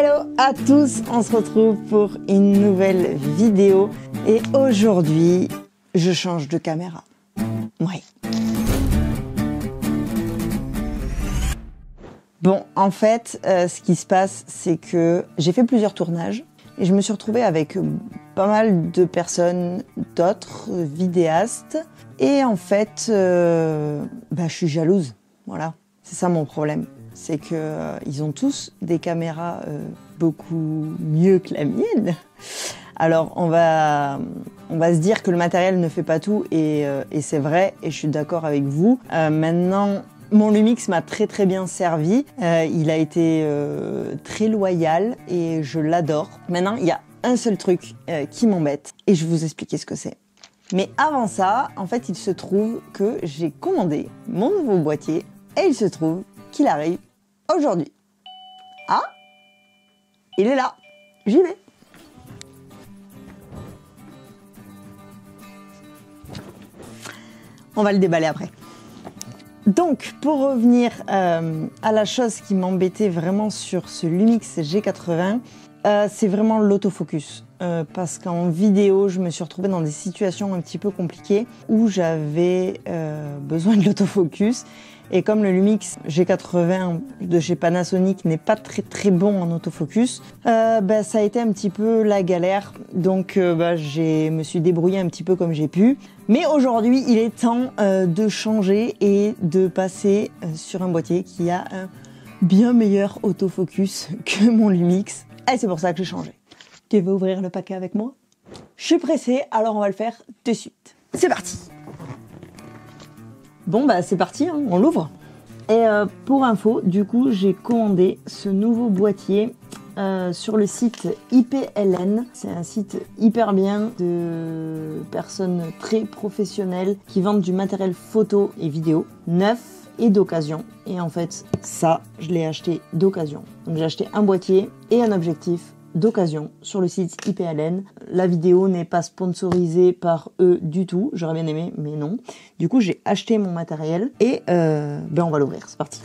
Hello à tous, on se retrouve pour une nouvelle vidéo et aujourd'hui, je change de caméra. Oui. Bon, en fait, ce qui se passe, c'est que j'ai fait plusieurs tournages et je me suis retrouvée avec pas mal de personnes, d'autres vidéastes. Et en fait, je suis jalouse. Voilà, c'est ça mon problème. C'est qu'ils ont tous des caméras beaucoup mieux que la mienne. Alors, on va se dire que le matériel ne fait pas tout et c'est vrai, et je suis d'accord avec vous. Maintenant, mon Lumix m'a très bien servi. Il a été très loyal et je l'adore. Maintenant, il y a un seul truc qui m'embête et je vais vous expliquer ce que c'est. Mais avant ça, en fait, il se trouve que j'ai commandé mon nouveau boîtier et il se trouve qu'il arrive aujourd'hui. Ah, il est là. J'y vais. On va le déballer après. Donc, pour revenir à la chose qui m'embêtait vraiment sur ce Lumix G80, c'est vraiment l'autofocus. Parce qu'en vidéo, je me suis retrouvée dans des situations un petit peu compliquées où j'avais besoin de l'autofocus. Et comme le Lumix G80 de chez Panasonic n'est pas très bon en autofocus, ça a été un petit peu la galère. Donc je me suis débrouillée un petit peu comme j'ai pu. Mais aujourd'hui, il est temps de changer et de passer sur un boîtier qui a un bien meilleur autofocus que mon Lumix. Et c'est pour ça que j'ai changé. Tu veux ouvrir le paquet avec moi? Je suis pressée, alors on va le faire de suite. C'est parti! Bon c'est parti, hein, on l'ouvre. Et pour info, du coup, j'ai commandé ce nouveau boîtier sur le site IPLN. C'est un site hyper bien de personnes très professionnelles qui vendent du matériel photo et vidéo neuf et d'occasion. Et en fait, ça, je l'ai acheté d'occasion. Donc j'ai acheté un boîtier et un objectif d'occasion sur le site IPLN. La vidéo n'est pas sponsorisée par eux du tout. J'aurais bien aimé, mais non. Du coup, j'ai acheté mon matériel et on va l'ouvrir. C'est parti.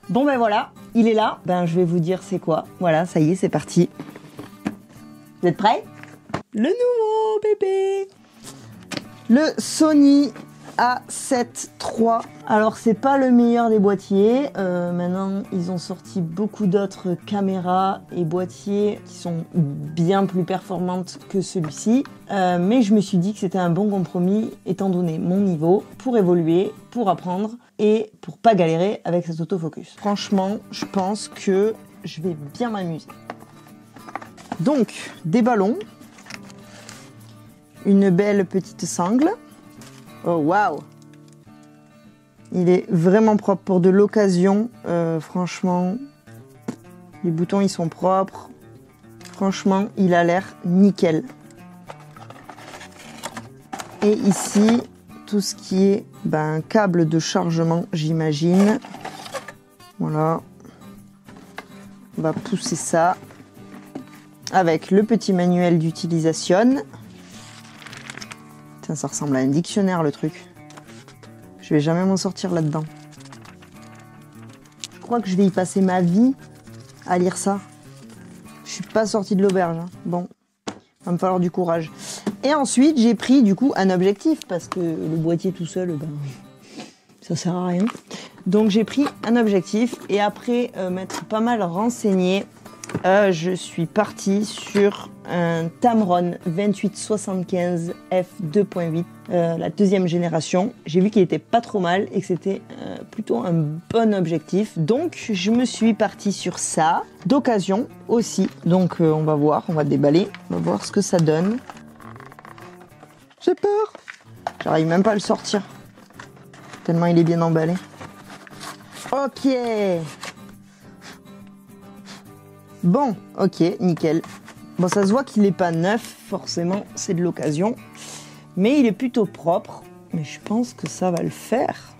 Bon voilà, il est là. Je vais vous dire c'est quoi. Voilà, ça y est, c'est parti. Vous êtes prêts? Le nouveau bébé, le Sony A7 III. Alors c'est pas le meilleur des boîtiers. Maintenant ils ont sorti beaucoup d'autres caméras et boîtiers qui sont bien plus performantes que celui-ci. Mais je me suis dit que c'était un bon compromis étant donné mon niveau pour évoluer, pour apprendre et pour pas galérer avec cet autofocus. Franchement, je pense que je vais bien m'amuser. Donc, des ballons, une belle petite sangle. Oh waouh! Il est vraiment propre pour de l'occasion. Franchement, les boutons ils sont propres. Franchement, il a l'air nickel. Et ici, tout ce qui est un câble de chargement, j'imagine. Voilà. On va pousser ça avec le petit manuel d'utilisation. Tiens, ça ressemble à un dictionnaire le truc. Je vais jamais m'en sortir là-dedans. Je crois que je vais y passer ma vie à lire ça. Je suis pas sortie de l'auberge. Hein. Bon, va me falloir du courage. Et ensuite, j'ai pris du coup un objectif parce que le boîtier tout seul, ça sert à rien. Donc j'ai pris un objectif et après m'être pas mal renseignée, je suis partie sur un Tamron 2875 f2.8, la deuxième génération. J'ai vu qu'il était pas trop mal et que c'était plutôt un bon objectif. Donc je me suis partie sur ça, d'occasion aussi. Donc on va voir, on va déballer, on va voir ce que ça donne. J'ai peur. J'arrive même pas à le sortir. Tellement il est bien emballé. Ok. Bon, ok, nickel. Bon, ça se voit qu'il n'est pas neuf, forcément, c'est de l'occasion. Mais il est plutôt propre. Mais je pense que ça va le faire.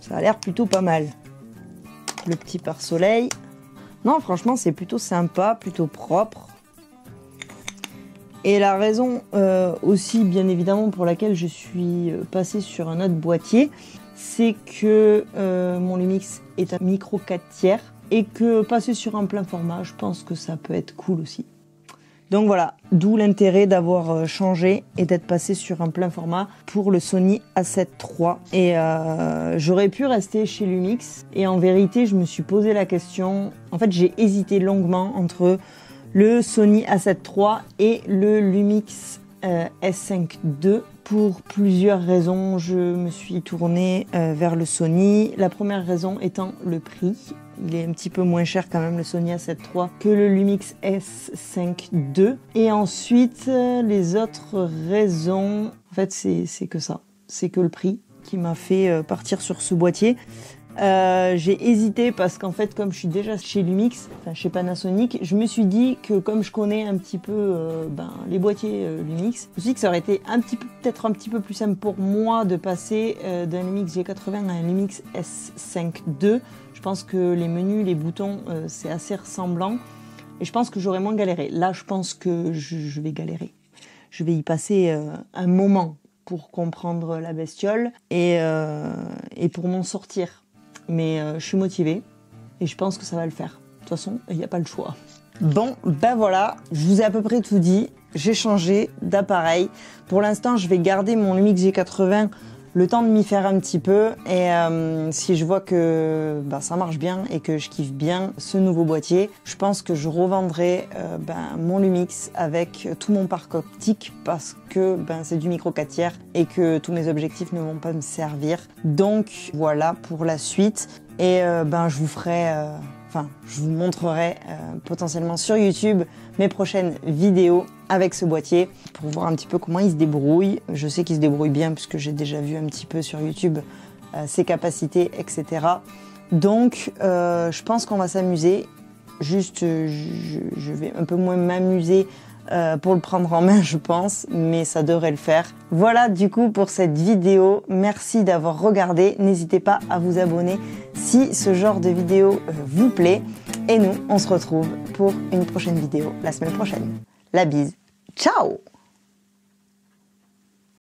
Ça a l'air plutôt pas mal. Le petit pare-soleil. Non, franchement, c'est plutôt sympa, plutôt propre. Et la raison aussi, bien évidemment, pour laquelle je suis passée sur un autre boîtier, c'est que mon Lumix est un micro 4 tiers et que passer sur un plein format, je pense que ça peut être cool aussi. Donc voilà, d'où l'intérêt d'avoir changé et d'être passé sur un plein format pour le Sony A7 III. Et j'aurais pu rester chez Lumix et en vérité, je me suis posé la question. En fait, j'ai hésité longuement entre le Sony A7 III et le Lumix S5 II. Pour plusieurs raisons, je me suis tournée vers le Sony. La première raison étant le prix. Il est un petit peu moins cher quand même le Sony A7 III que le Lumix S5 II. Et ensuite, les autres raisons, en fait c'est que ça. C'est que le prix qui m'a fait partir sur ce boîtier. J'ai hésité parce qu'en fait, comme je suis déjà chez Lumix, enfin chez Panasonic, je me suis dit que comme je connais un petit peu les boîtiers Lumix, je me suis dit que ça aurait été peut-être un petit peu plus simple pour moi de passer d'un Lumix G80 à un Lumix S5 II. Je pense que les menus, les boutons, c'est assez ressemblant et je pense que j'aurais moins galéré. Là, je pense que je vais galérer. Je vais y passer un moment pour comprendre la bestiole et pour m'en sortir. Mais je suis motivée et je pense que ça va le faire. De toute façon, il n'y a pas le choix. Bon, ben voilà, je vous ai à peu près tout dit. J'ai changé d'appareil. Pour l'instant, je vais garder mon Lumix G80 le temps de m'y faire un petit peu. Et si je vois que ça marche bien et que je kiffe bien ce nouveau boîtier, je pense que je revendrai mon Lumix avec tout mon parc optique parce que c'est du micro 4 tiers et que tous mes objectifs ne vont pas me servir. Donc voilà pour la suite. Et je vous ferai... je vous montrerai potentiellement sur YouTube mes prochaines vidéos avec ce boîtier pour voir un petit peu comment il se débrouille. Je sais qu'il se débrouille bien puisque j'ai déjà vu un petit peu sur YouTube ses capacités, etc. Donc, je pense qu'on va s'amuser. Juste, je vais un peu moins m'amuser pour le prendre en main, je pense, mais ça devrait le faire. Voilà du coup pour cette vidéo. Merci d'avoir regardé. N'hésitez pas à vous abonner si ce genre de vidéo vous plaît. Et nous, on se retrouve pour une prochaine vidéo la semaine prochaine. La bise. Ciao!